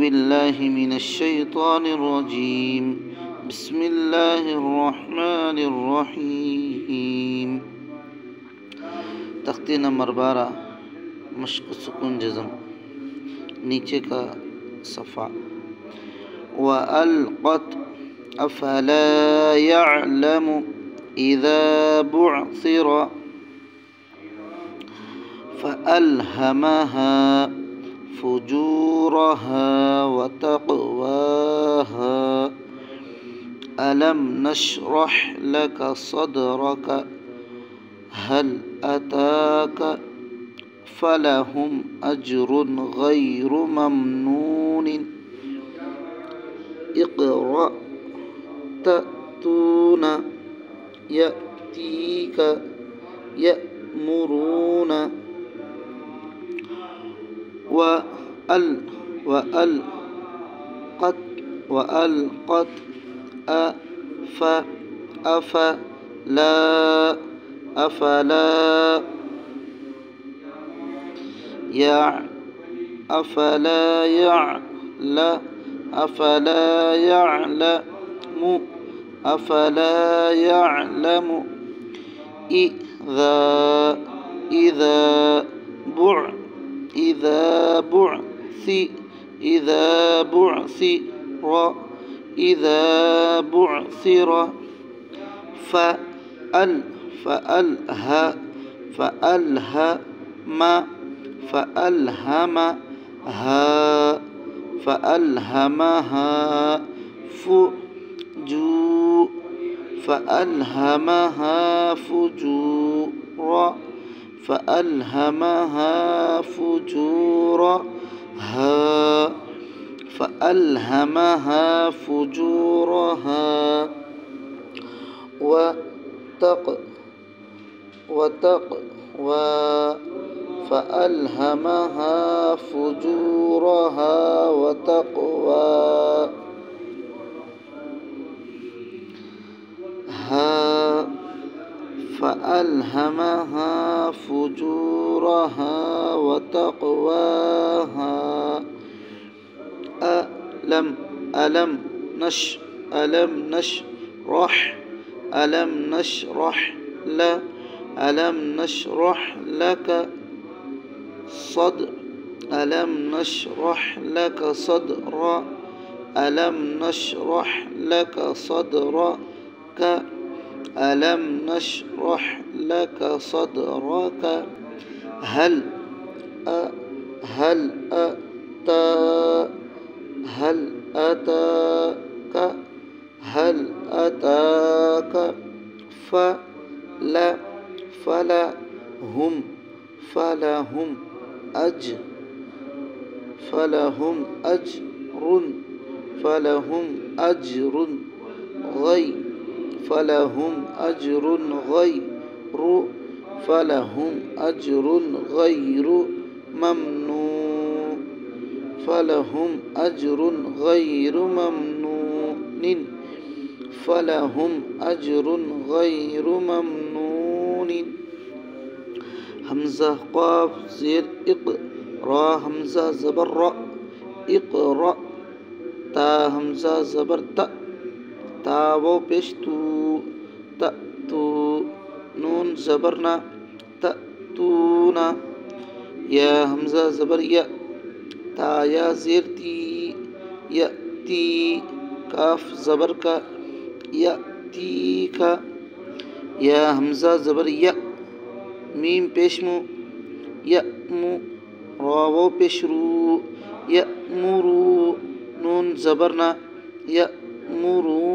بالله من الشيطان الرجيم بسم الله الرحمن الرحيم तख्ती नंबर 12 मश्क सुकून जज़म नीचे का सफ़ा वअल्क़त अफ़ला यअलमु इज़ा बुअसिर फ़अल्हमहा फ़ुजूरहा वतक़वाहा अलम नशरह लक सदरक हल अताक फलहुम अज्रुन गैरु ममनून इक़रा तअतून यअतीक यअमुरून वअल्क़त अफ़ला यअलम إذا بعثر فألهمها فجورها فألهمها فجورها وتقواها ألم نشرح لك صدرك هل أتاك فلهم أجر غير ممنون همزة قاف زير را همزة زبر را اقرأ تا همزة زبر تا वो पेश तू नून जबरना तूना या हमजा जबर या ता या ज़ेर ती काफ जबर का ती का या हमजा जबर या मीम पेशमु यमु रावो पेशरू यमुरू नून जबरना यमुरू